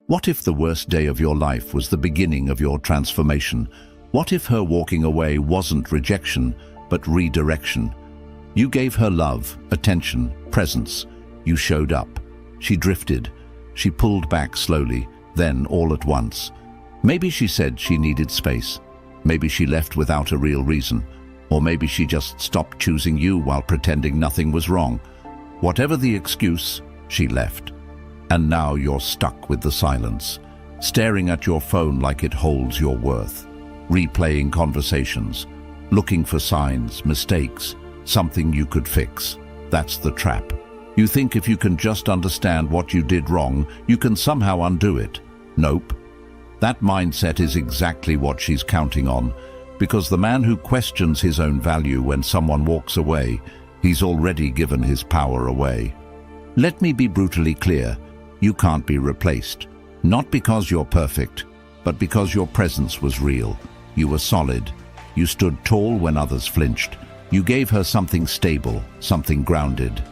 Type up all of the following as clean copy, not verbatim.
What if the worst day of your life was the beginning of your transformation? What if her walking away wasn't rejection, but redirection? You gave her love, attention, presence. You showed up. She drifted. She pulled back slowly, then all at once. Maybe she said she needed space. Maybe she left without a real reason. Or maybe she just stopped choosing you while pretending nothing was wrong. Whatever the excuse, she left. And now you're stuck with the silence, staring at your phone like it holds your worth, replaying conversations, looking for signs, mistakes, something you could fix. That's the trap. You think if you can just understand what you did wrong, you can somehow undo it. Nope. That mindset is exactly what she's counting on, because the man who questions his own value when someone walks away, he's already given his power away. Let me be brutally clear. You can't be replaced. Not because you're perfect, but because your presence was real. You were solid. You stood tall when others flinched. You gave her something stable, something grounded.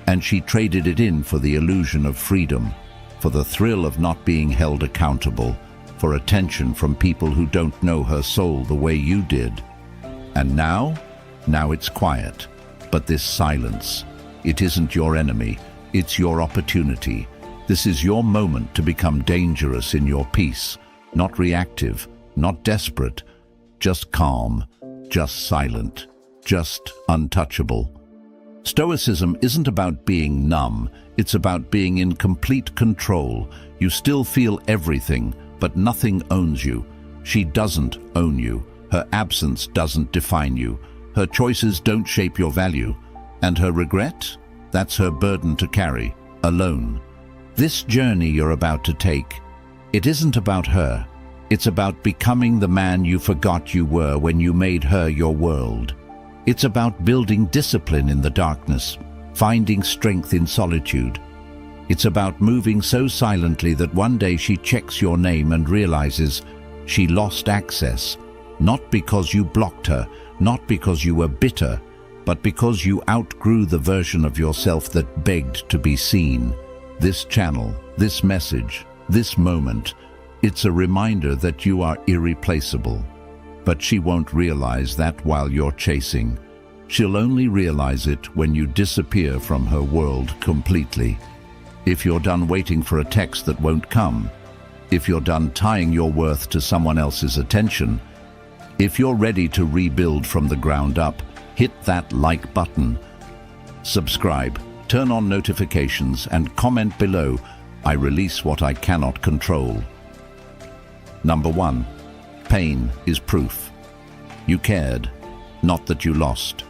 And she traded it in for the illusion of freedom, for the thrill of not being held accountable, for attention from people who don't know her soul the way you did. And now it's quiet. But this silence, it isn't your enemy, it's your opportunity. This is your moment to become dangerous in your peace, not reactive, not desperate, just calm, just silent, just untouchable. Stoicism isn't about being numb, it's about being in complete control. You still feel everything, but nothing owns you. She doesn't own you. Her absence doesn't define you. Her choices don't shape your value. And her regret? That's her burden to carry, alone. This journey you're about to take, it isn't about her. It's about becoming the man you forgot you were when you made her your world. It's about building discipline in the darkness, finding strength in solitude. It's about moving so silently that one day she checks your name and realizes she lost access, not because you blocked her, not because you were bitter, but because you outgrew the version of yourself that begged to be seen. This channel, this message, this moment, it's a reminder that you are irreplaceable. But she won't realize that while you're chasing. She'll only realize it when you disappear from her world completely. If you're done waiting for a text that won't come, if you're done tying your worth to someone else's attention, if you're ready to rebuild from the ground up, hit that like button, subscribe, turn on notifications, and comment below. I release what I cannot control. Number 1. Pain is proof. You cared, not that you lost.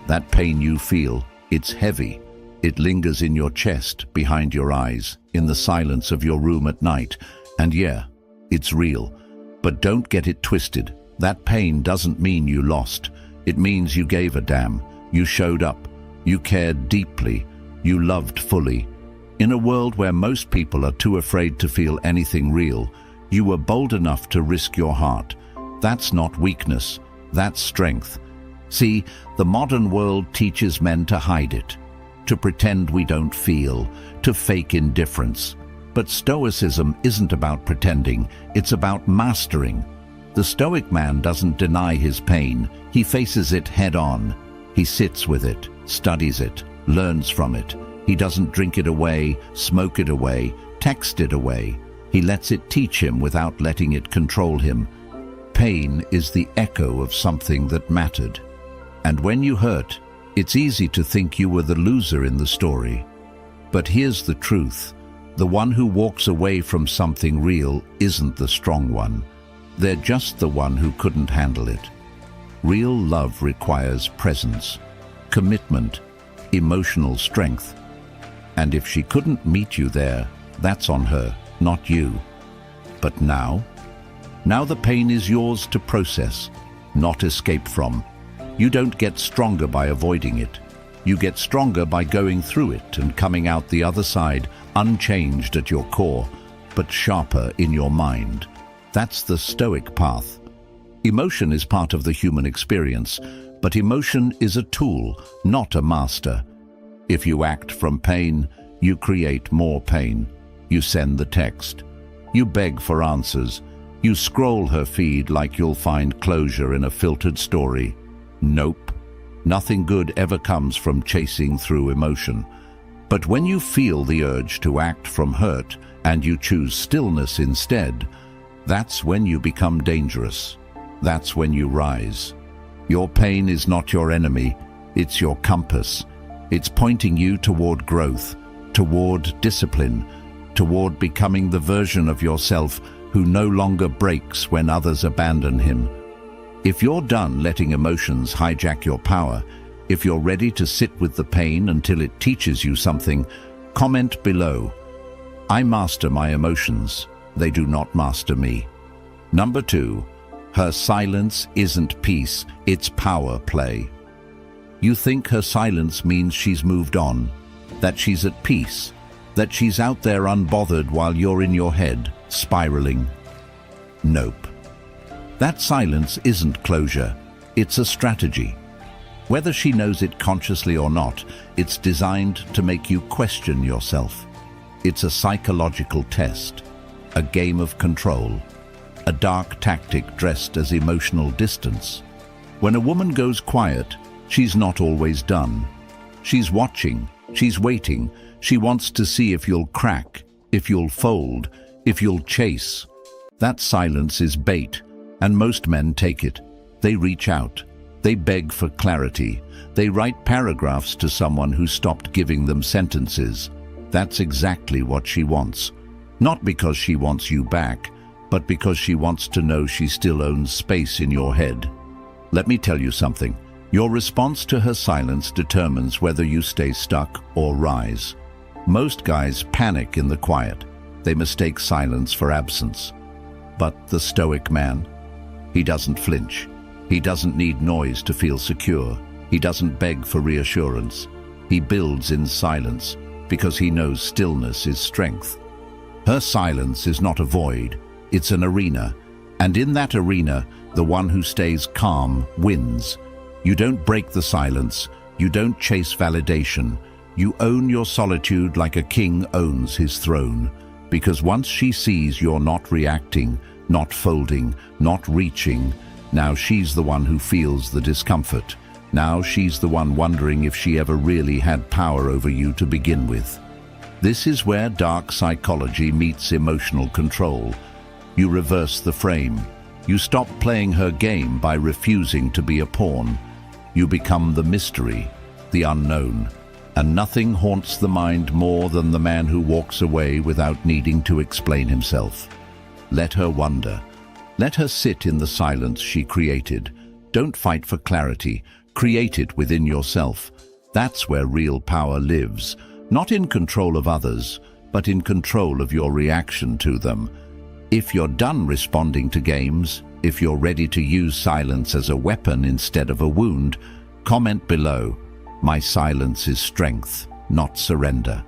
That pain you feel, it's heavy. It lingers in your chest, behind your eyes, in the silence of your room at night. And yeah, it's real. But don't get it twisted. That pain doesn't mean you lost. It means you gave a damn. You showed up. You cared deeply. You loved fully. In a world where most people are too afraid to feel anything real, you were bold enough to risk your heart. That's not weakness. That's strength. See, the modern world teaches men to hide it, to pretend we don't feel, to fake indifference. But Stoicism isn't about pretending, it's about mastering. The Stoic man doesn't deny his pain, he faces it head-on. He sits with it, studies it, learns from it. He doesn't drink it away, smoke it away, text it away. He lets it teach him without letting it control him. Pain is the echo of something that mattered. And when you hurt, it's easy to think you were the loser in the story. But here's the truth. The one who walks away from something real isn't the strong one. They're just the one who couldn't handle it. Real love requires presence, commitment, emotional strength. And if she couldn't meet you there, that's on her, not you. But now the pain is yours to process, not escape from. You don't get stronger by avoiding it. You get stronger by going through it and coming out the other side, unchanged at your core, but sharper in your mind. That's the Stoic path. Emotion is part of the human experience, but emotion is a tool, not a master. If you act from pain, you create more pain. You send the text. You beg for answers. You scroll her feed like you'll find closure in a filtered story. Nope. Nothing good ever comes from chasing through emotion. But when you feel the urge to act from hurt and you choose stillness instead, that's when you become dangerous. That's when you rise. Your pain is not your enemy, it's your compass. It's pointing you toward growth, toward discipline, toward becoming the version of yourself who no longer breaks when others abandon him. If you're done letting emotions hijack your power, if you're ready to sit with the pain until it teaches you something, comment below. I master my emotions. They do not master me. Number 2, her silence isn't peace, it's power play. You think her silence means she's moved on, that she's at peace, that she's out there unbothered while you're in your head, spiraling. Nope. That silence isn't closure, it's a strategy. Whether she knows it consciously or not, it's designed to make you question yourself. It's a psychological test, a game of control, a dark tactic dressed as emotional distance. When a woman goes quiet, she's not always done. She's watching, she's waiting, she wants to see if you'll crack, if you'll fold, if you'll chase. That silence is bait, and most men take it. They reach out. They beg for clarity. They write paragraphs to someone who stopped giving them sentences. That's exactly what she wants. Not because she wants you back, but because she wants to know she still owns space in your head. Let me tell you something. Your response to her silence determines whether you stay stuck or rise. Most guys panic in the quiet. They mistake silence for absence. But the Stoic man, he doesn't flinch. He doesn't need noise to feel secure. He doesn't beg for reassurance. He builds in silence because he knows stillness is strength. Her silence is not a void, it's an arena. And in that arena, the one who stays calm wins. You don't break the silence. You don't chase validation. You own your solitude like a king owns his throne. Because once she sees you're not reacting, not folding, not reaching, now she's the one who feels the discomfort. Now she's the one wondering if she ever really had power over you to begin with. This is where dark psychology meets emotional control. You reverse the frame. You stop playing her game by refusing to be a pawn. You become the mystery, the unknown. And nothing haunts the mind more than the man who walks away without needing to explain himself. Let her wonder. Let her sit in the silence she created. Don't fight for clarity. Create it within yourself. That's where real power lives. Not in control of others, but in control of your reaction to them. If you're done responding to games, if you're ready to use silence as a weapon instead of a wound, comment below. My silence is strength, not surrender.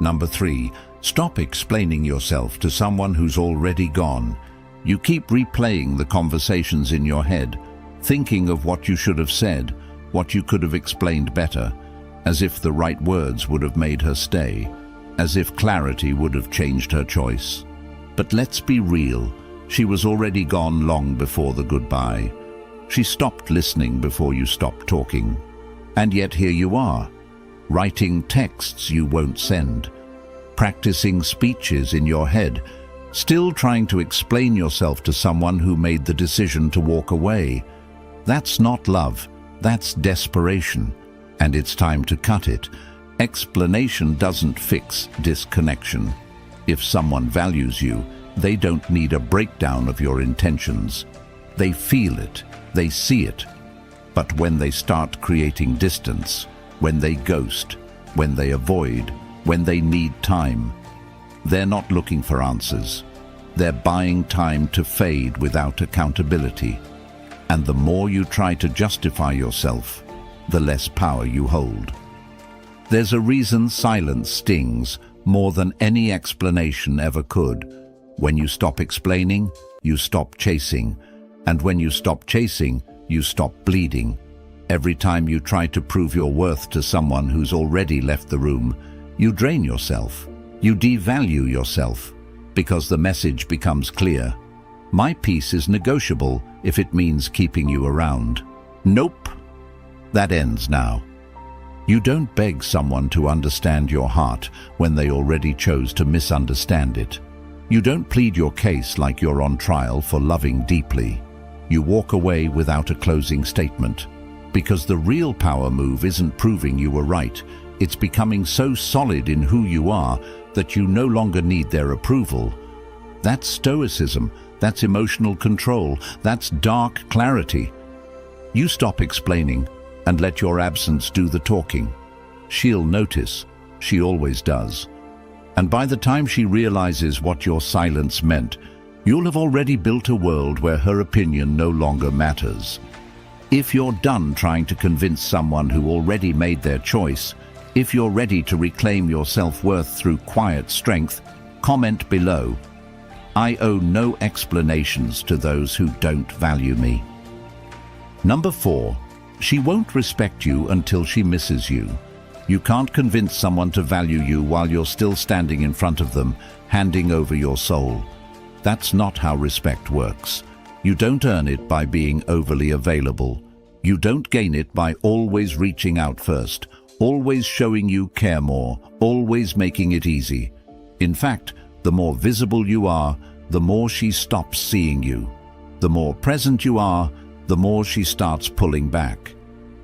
Number 3, stop explaining yourself to someone who's already gone. You keep replaying the conversations in your head, thinking of what you should have said, what you could have explained better, as if the right words would have made her stay, as if clarity would have changed her choice. But let's be real, she was already gone long before the goodbye. She stopped listening before you stopped talking. And yet here you are, writing texts you won't send, practicing speeches in your head, still trying to explain yourself to someone who made the decision to walk away. That's not love, that's desperation, and it's time to cut it. Explanation doesn't fix disconnection. If someone values you, they don't need a breakdown of your intentions. They feel it, they see it. But when they start creating distance, when they ghost, when they avoid, when they need time, they're not looking for answers. They're buying time to fade without accountability. And the more you try to justify yourself, the less power you hold. There's a reason silence stings more than any explanation ever could. When you stop explaining, you stop chasing. And when you stop chasing, you stop bleeding. Every time you try to prove your worth to someone who's already left the room, you drain yourself. You devalue yourself. because the message becomes clear. My peace is negotiable if it means keeping you around. Nope. That ends now. You don't beg someone to understand your heart when they already chose to misunderstand it. You don't plead your case like you're on trial for loving deeply. You walk away without a closing statement. Because the real power move isn't proving you were right. It's becoming so solid in who you are that you no longer need their approval. That's Stoicism. That's emotional control. That's dark clarity. You stop explaining and let your absence do the talking. She'll notice. She always does. And by the time she realizes what your silence meant, you'll have already built a world where her opinion no longer matters. If you're done trying to convince someone who already made their choice, if you're ready to reclaim your self-worth through quiet strength, comment below. I owe no explanations to those who don't value me. Number 4. She won't respect you until she misses you. You can't convince someone to value you while you're still standing in front of them, handing over your soul. That's not how respect works. You don't earn it by being overly available. You don't gain it by always reaching out first, always showing you care more, always making it easy. In fact, the more visible you are, the more she stops seeing you. The more present you are, the more she starts pulling back.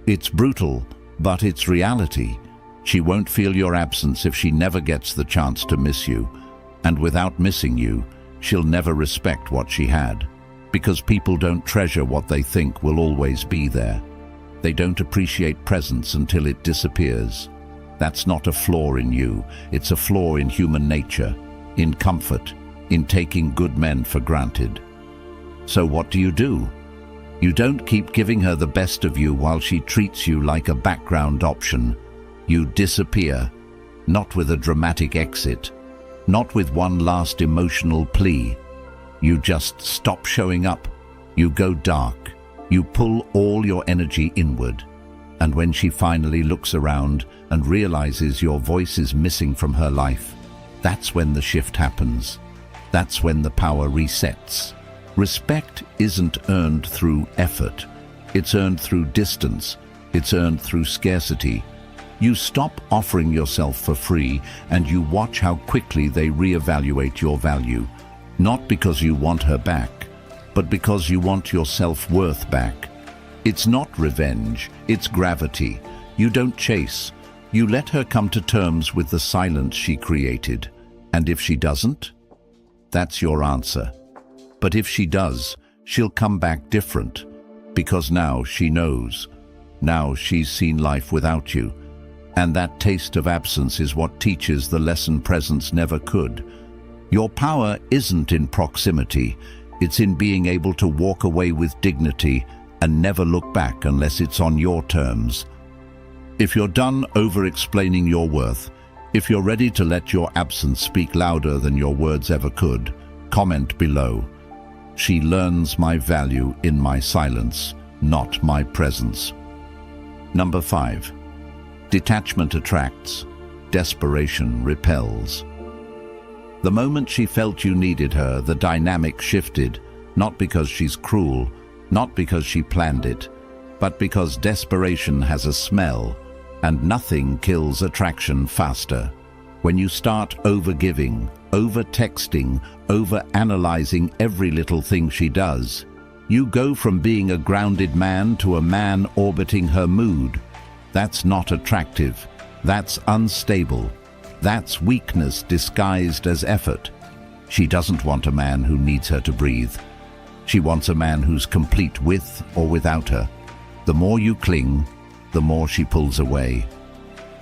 It's brutal, but it's reality. She won't feel your absence if she never gets the chance to miss you. And without missing you, she'll never respect what she had. Because people don't treasure what they think will always be there. They don't appreciate presence until it disappears. That's not a flaw in you. It's a flaw in human nature, in comfort, in taking good men for granted. So what do? You don't keep giving her the best of you while she treats you like a background option. You disappear, not with a dramatic exit, not with one last emotional plea. You just stop showing up. You go dark. You pull all your energy inward. And when she finally looks around and realizes your voice is missing from her life, that's when the shift happens. That's when the power resets. Respect isn't earned through effort. It's earned through distance. It's earned through scarcity. You stop offering yourself for free and you watch how quickly they reevaluate your value. Not because you want her back, but because you want your self-worth back. It's not revenge, it's gravity. You don't chase. You let her come to terms with the silence she created. And if she doesn't, that's your answer. But if she does, she'll come back different. Because now she knows. Now she's seen life without you. And that taste of absence is what teaches the lesson presence never could. Your power isn't in proximity. It's in being able to walk away with dignity and never look back unless it's on your terms. If you're done over-explaining your worth, if you're ready to let your absence speak louder than your words ever could, comment below. She learns my value in my silence, not my presence. Number 5. Detachment attracts. Desperation repels. The moment she felt you needed her, the dynamic shifted, not because she's cruel, not because she planned it, but because desperation has a smell, and nothing kills attraction faster. When you start over-giving, over-texting, over-analyzing every little thing she does, you go from being a grounded man to a man orbiting her mood. That's not attractive. That's unstable. That's weakness disguised as effort. She doesn't want a man who needs her to breathe. She wants a man who's complete with or without her. The more you cling, the more she pulls away.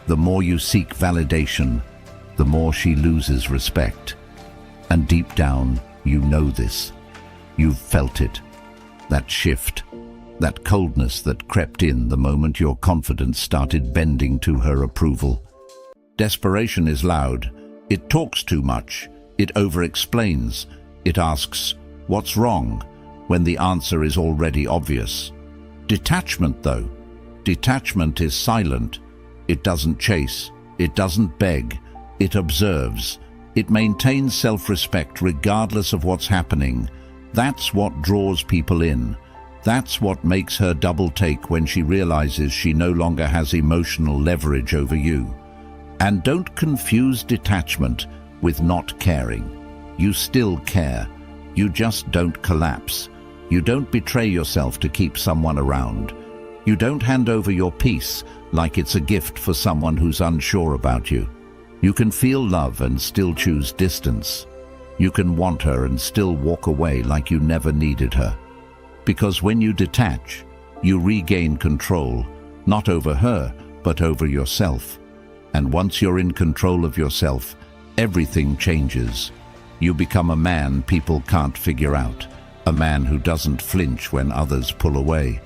The more you seek validation, the more she loses respect. And deep down, you know this. You've felt it. That shift, that coldness that crept in the moment your confidence started bending to her approval. Desperation is loud. It talks too much. It over-explains. It asks, "What's wrong?" when the answer is already obvious. Detachment, though. Detachment is silent. It doesn't chase. It doesn't beg. It observes. It maintains self-respect regardless of what's happening. That's what draws people in. That's what makes her double take when she realizes she no longer has emotional leverage over you. And don't confuse detachment with not caring. You still care. You just don't collapse. You don't betray yourself to keep someone around. You don't hand over your peace like it's a gift for someone who's unsure about you. You can feel love and still choose distance. You can want her and still walk away like you never needed her. Because when you detach, you regain control, not over her, but over yourself. And once you're in control of yourself, everything changes. You become a man people can't figure out, a man who doesn't flinch when others pull away,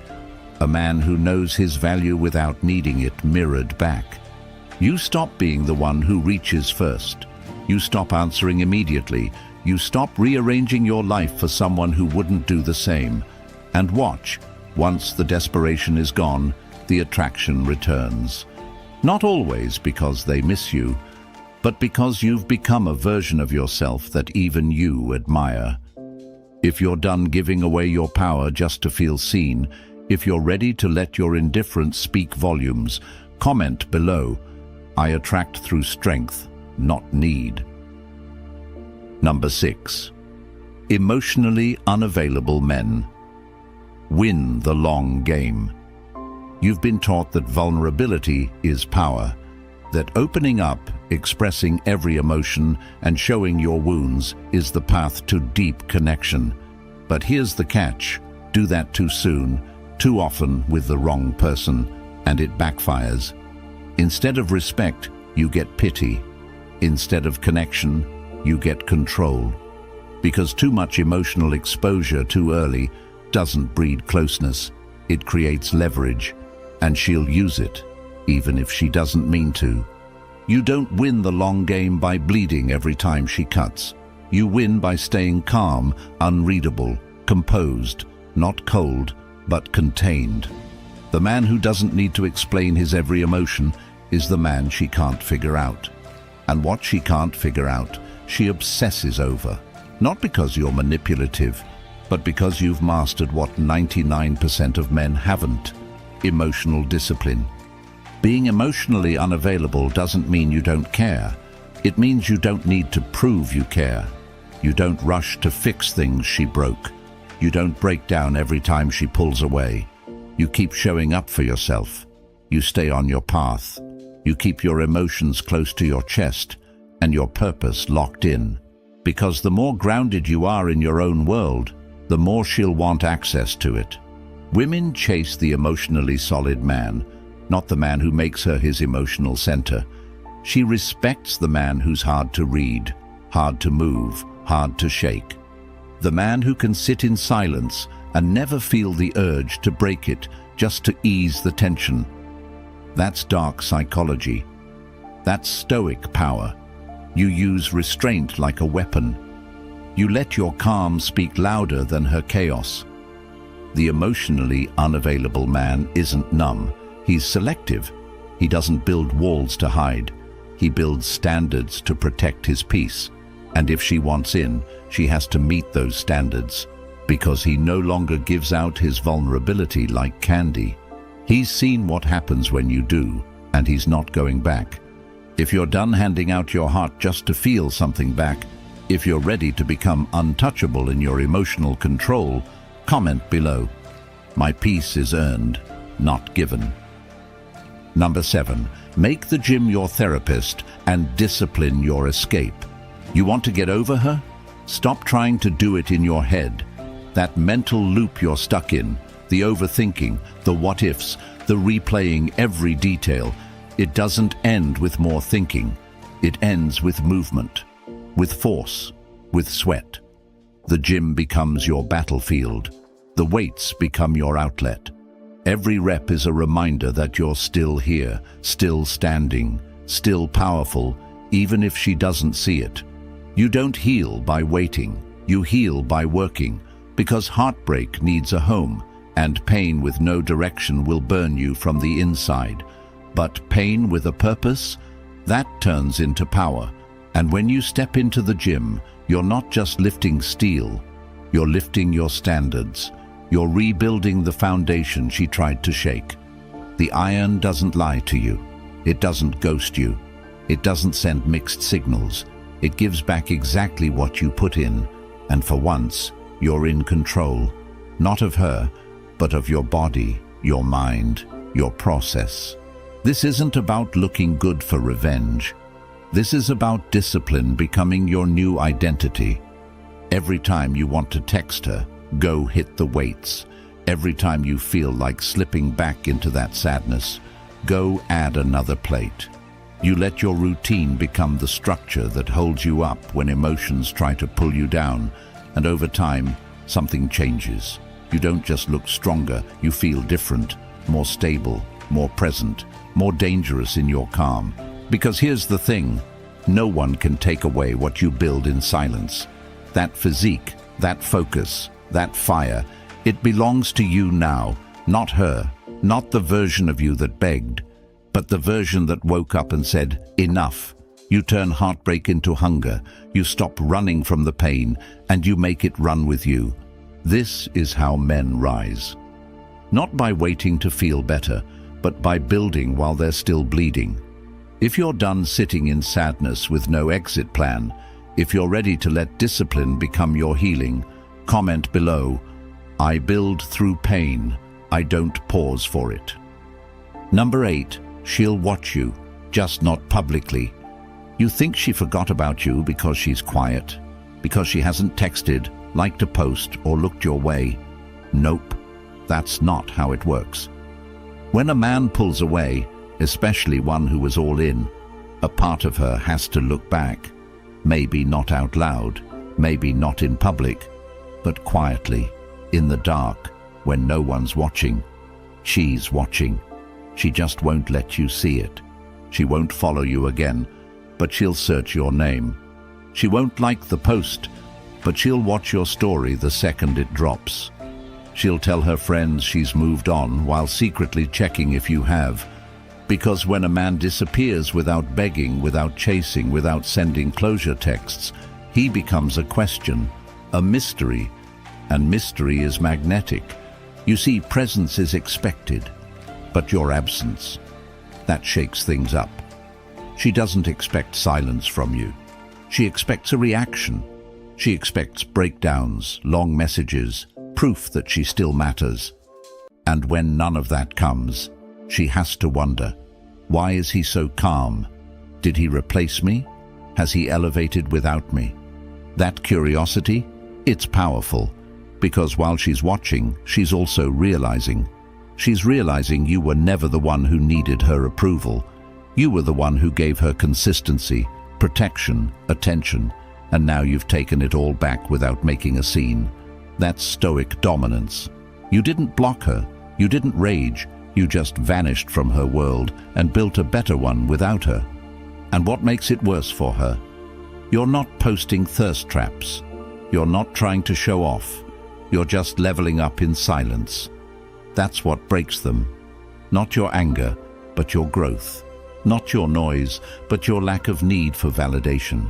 a man who knows his value without needing it mirrored back. You stop being the one who reaches first. You stop answering immediately. You stop rearranging your life for someone who wouldn't do the same. And watch, once the desperation is gone, the attraction returns. Not always because they miss you, but because you've become a version of yourself that even you admire. If you're done giving away your power just to feel seen, if you're ready to let your indifference speak volumes, comment below. I attract through strength, not need. Number 6. Emotionally unavailable men. Win the long game. You've been taught that vulnerability is power, that opening up, expressing every emotion, and showing your wounds is the path to deep connection. But here's the catch: do that too soon, too often with the wrong person, and it backfires. Instead of respect, you get pity. Instead of connection, you get control. Because too much emotional exposure too early doesn't breed closeness. It creates leverage, and she'll use it, even if she doesn't mean to. You don't win the long game by bleeding every time she cuts. You win by staying calm, unreadable, composed, not cold, but contained. The man who doesn't need to explain his every emotion is the man she can't figure out. And what she can't figure out, she obsesses over. Not because you're manipulative, but because you've mastered what 99% of men haven't: emotional discipline. Being emotionally unavailable doesn't mean you don't care. It means you don't need to prove you care. You don't rush to fix things she broke. You don't break down every time she pulls away. You keep showing up for yourself. You stay on your path. You keep your emotions close to your chest and your purpose locked in. Because the more grounded you are in your own world, the more she'll want access to it. Women chase the emotionally solid man, not the man who makes her his emotional center. She respects the man who's hard to read, hard to move, hard to shake. The man who can sit in silence and never feel the urge to break it just to ease the tension. That's dark psychology. That's Stoic power. You use restraint like a weapon. You let your calm speak louder than her chaos. The emotionally unavailable man isn't numb. He's selective. He doesn't build walls to hide. He builds standards to protect his peace. And if she wants in, she has to meet those standards, because he no longer gives out his vulnerability like candy. He's seen what happens when you do, and he's not going back. If you're done handing out your heart just to feel something back, if you're ready to become untouchable in your emotional control, comment below. My peace is earned, not given. Number 7. Make the gym your therapist and discipline your escape. You want to get over her? Stop trying to do it in your head. That mental loop you're stuck in, the overthinking, the what-ifs, the replaying every detail, it doesn't end with more thinking. It ends with movement, with force, with sweat. The gym becomes your battlefield. The weights become your outlet. Every rep is a reminder that you're still here, still standing, still powerful, even if she doesn't see it. You don't heal by waiting. You heal by working, because heartbreak needs a home, and pain with no direction will burn you from the inside. But pain with a purpose, that turns into power. And when you step into the gym, you're not just lifting steel, you're lifting your standards. You're rebuilding the foundation she tried to shake. The iron doesn't lie to you. It doesn't ghost you. It doesn't send mixed signals. It gives back exactly what you put in, and for once, you're in control, not of her, but of your body, your mind, your process. This isn't about looking good for revenge. This is about discipline becoming your new identity. Every time you want to text her, go hit the weights. Every time you feel like slipping back into that sadness, go add another plate. You let your routine become the structure that holds you up when emotions try to pull you down, and over time, something changes. You don't just look stronger, you feel different, more stable, more present, more dangerous in your calm. Because here's the thing, no one can take away what you build in silence. That physique, that focus, that fire, it belongs to you now, not her, not the version of you that begged, but the version that woke up and said, enough. You turn heartbreak into hunger, you stop running from the pain, and you make it run with you. This is how men rise. Not by waiting to feel better, but by building while they're still bleeding. If you're done sitting in sadness with no exit plan, if you're ready to let discipline become your healing, comment below, I build through pain, I don't pause for it. Number 8, she'll watch you, just not publicly. You think she forgot about you because she's quiet, because she hasn't texted, liked a post, or looked your way. Nope, that's not how it works. When a man pulls away, especially one who was all in, a part of her has to look back. Maybe not out loud, maybe not in public, but quietly, in the dark, when no one's watching. She's watching. She just won't let you see it. She won't follow you again, but she'll search your name. She won't like the post, but she'll watch your story the second it drops. She'll tell her friends she's moved on while secretly checking if you have. Because when a man disappears without begging, without chasing, without sending closure texts, he becomes a question, a mystery, and mystery is magnetic. You see, presence is expected, but your absence, that shakes things up. She doesn't expect silence from you. She expects a reaction. She expects breakdowns, long messages, proof that she still matters. And when none of that comes, she has to wonder, why is he so calm? Did he replace me? Has he elevated without me? That curiosity, it's powerful, because while she's watching, she's also realizing. She's realizing you were never the one who needed her approval. You were the one who gave her consistency, protection, attention, and now you've taken it all back without making a scene. That's Stoic dominance. You didn't block her, you didn't rage, you just vanished from her world and built a better one without her. And what makes it worse for her? You're not posting thirst traps. You're not trying to show off. You're just leveling up in silence. That's what breaks them. Not your anger, but your growth. Not your noise, but your lack of need for validation.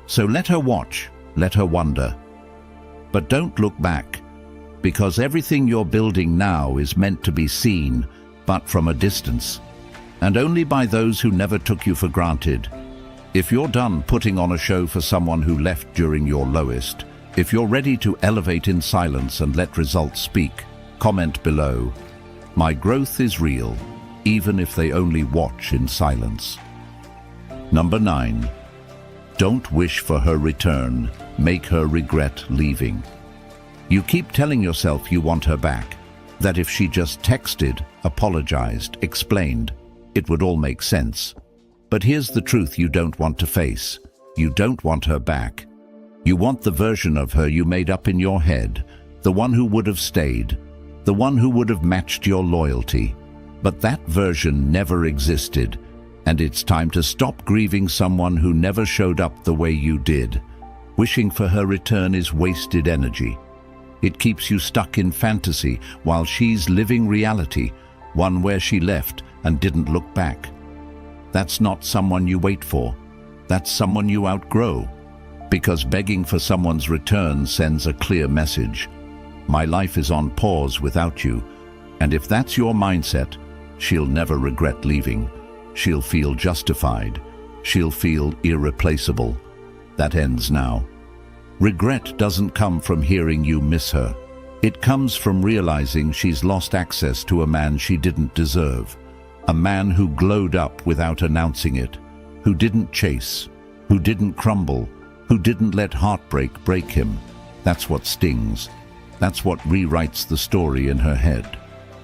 So let her watch, let her wonder. But don't look back, because everything you're building now is meant to be seen, but from a distance, and only by those who never took you for granted. If you're done putting on a show for someone who left during your lowest, if you're ready to elevate in silence and let results speak, comment below, my growth is real, even if they only watch in silence. Number 9, don't wish for her return, make her regret leaving. You keep telling yourself you want her back, that if she just texted, apologized, explained, it would all make sense. But here's the truth you don't want to face. You don't want her back. You want the version of her you made up in your head, the one who would have stayed, the one who would have matched your loyalty. But that version never existed, and it's time to stop grieving someone who never showed up the way you did. Wishing for her return is wasted energy. It keeps you stuck in fantasy while she's living reality, one where she left and didn't look back. That's not someone you wait for. That's someone you outgrow. Because begging for someone's return sends a clear message. My life is on pause without you. And if that's your mindset, she'll never regret leaving. She'll feel justified. She'll feel irreplaceable. That ends now. Regret doesn't come from hearing you miss her. It comes from realizing she's lost access to a man she didn't deserve. A man who glowed up without announcing it, who didn't chase, who didn't crumble, who didn't let heartbreak break him. That's what stings. That's what rewrites the story in her head.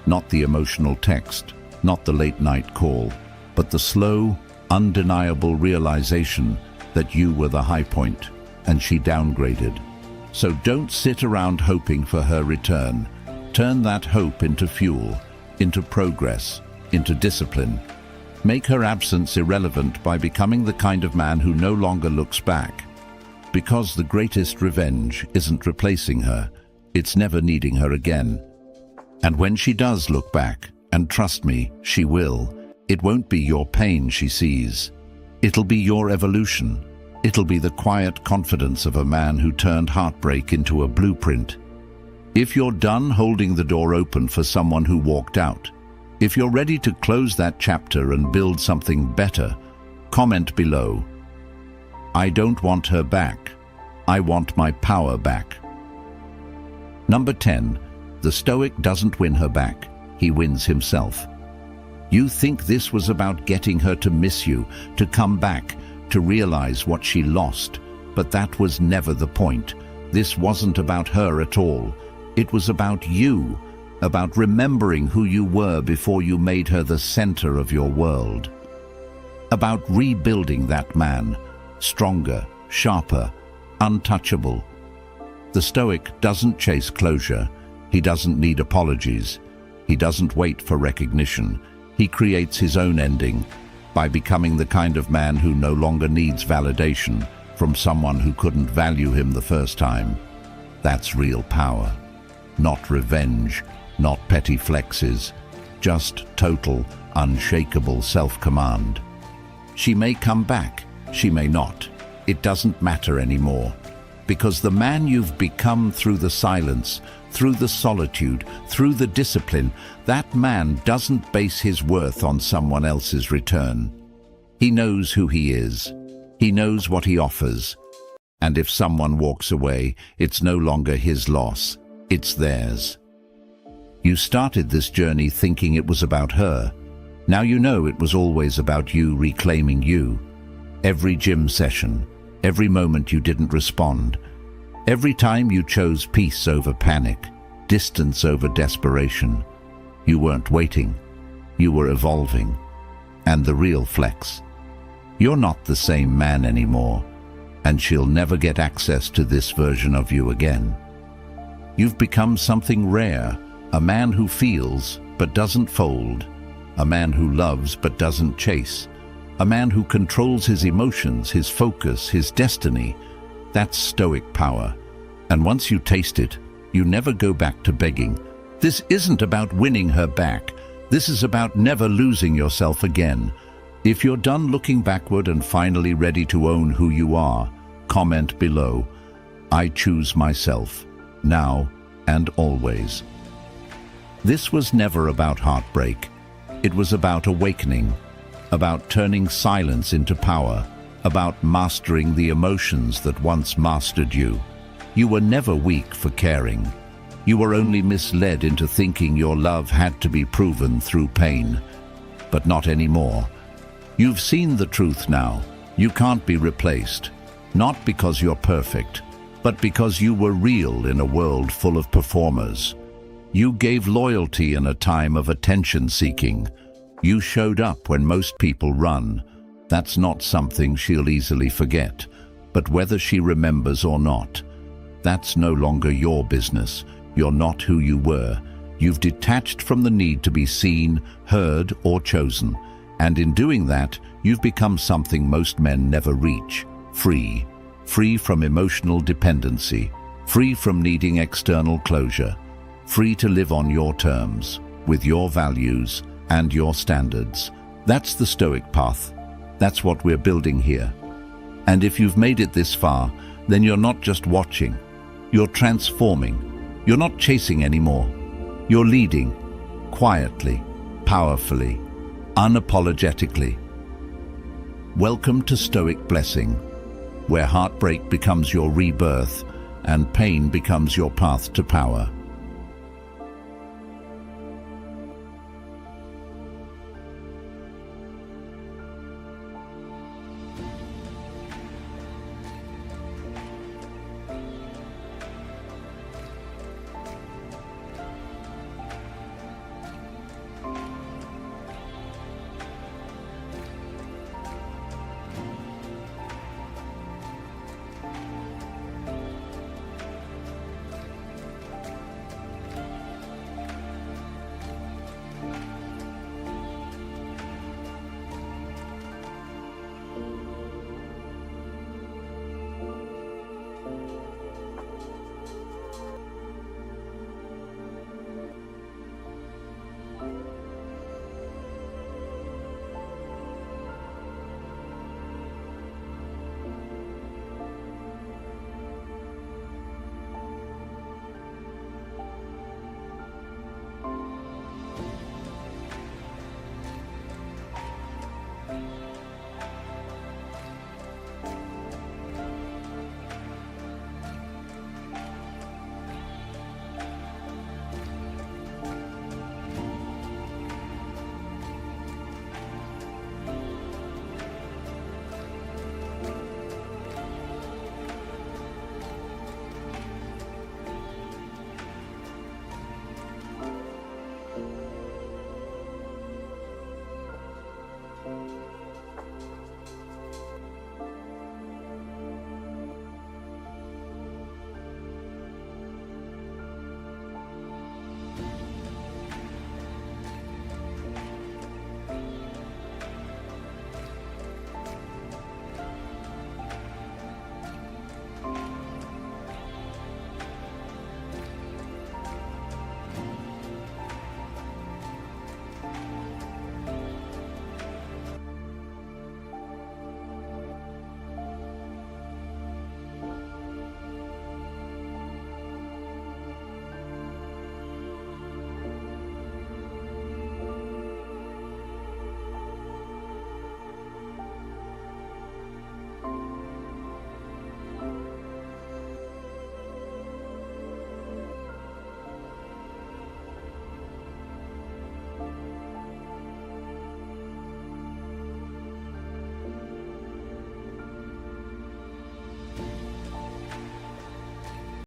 Not the emotional text, not the late-night call, but the slow, undeniable realization that you were the high point and she downgraded. So don't sit around hoping for her return. Turn that hope into fuel, into progress, into discipline. Make her absence irrelevant by becoming the kind of man who no longer looks back. Because the greatest revenge isn't replacing her, it's never needing her again. And when she does look back, and trust me, she will, it won't be your pain she sees. It'll be your evolution. It'll be the quiet confidence of a man who turned heartbreak into a blueprint. If you're done holding the door open for someone who walked out, if you're ready to close that chapter and build something better, comment below. I don't want her back. I want my power back. Number 10. The Stoic doesn't win her back. He wins himself. You think this was about getting her to miss you, to come back, to realize what she lost, but that was never the point. This wasn't about her at all. It was about you, about remembering who you were before you made her the center of your world. About rebuilding that man, stronger, sharper, untouchable. The Stoic doesn't chase closure. He doesn't need apologies. He doesn't wait for recognition. He creates his own ending by becoming the kind of man who no longer needs validation from someone who couldn't value him the first time. That's real power. Not revenge, not petty flexes, just total, unshakable self-command. She may come back, she may not. It doesn't matter anymore. Because the man you've become through the silence, through the solitude, through the discipline, that man doesn't base his worth on someone else's return. He knows who he is. He knows what he offers. And if someone walks away, it's no longer his loss, it's theirs. You started this journey thinking it was about her. Now you know it was always about you reclaiming you. Every gym session, every moment you didn't respond, every time you chose peace over panic, distance over desperation, you weren't waiting, you were evolving. And the real flex, you're not the same man anymore, and she'll never get access to this version of you again. You've become something rare, a man who feels but doesn't fold, a man who loves but doesn't chase, a man who controls his emotions, his focus, his destiny. That's Stoic power. And once you taste it, you never go back to begging. This isn't about winning her back. This is about never losing yourself again. If you're done looking backward and finally ready to own who you are, comment below. I choose myself, now and always. This was never about heartbreak. It was about awakening, about turning silence into power, about mastering the emotions that once mastered you. You were never weak for caring. You were only misled into thinking your love had to be proven through pain. But not anymore. You've seen the truth now. You can't be replaced. Not because you're perfect, but because you were real in a world full of performers. You gave loyalty in a time of attention-seeking. You showed up when most people run. That's not something she'll easily forget. But whether she remembers or not, that's no longer your business. You're not who you were. You've detached from the need to be seen, heard, or chosen. And in doing that, you've become something most men never reach. Free. Free from emotional dependency. Free from needing external closure. Free to live on your terms, with your values and your standards. That's the Stoic path. That's what we're building here. And if you've made it this far, then you're not just watching. You're transforming. You're not chasing anymore. You're leading, quietly, powerfully, unapologetically. Welcome to Stoic Blessing, where heartbreak becomes your rebirth and pain becomes your path to power.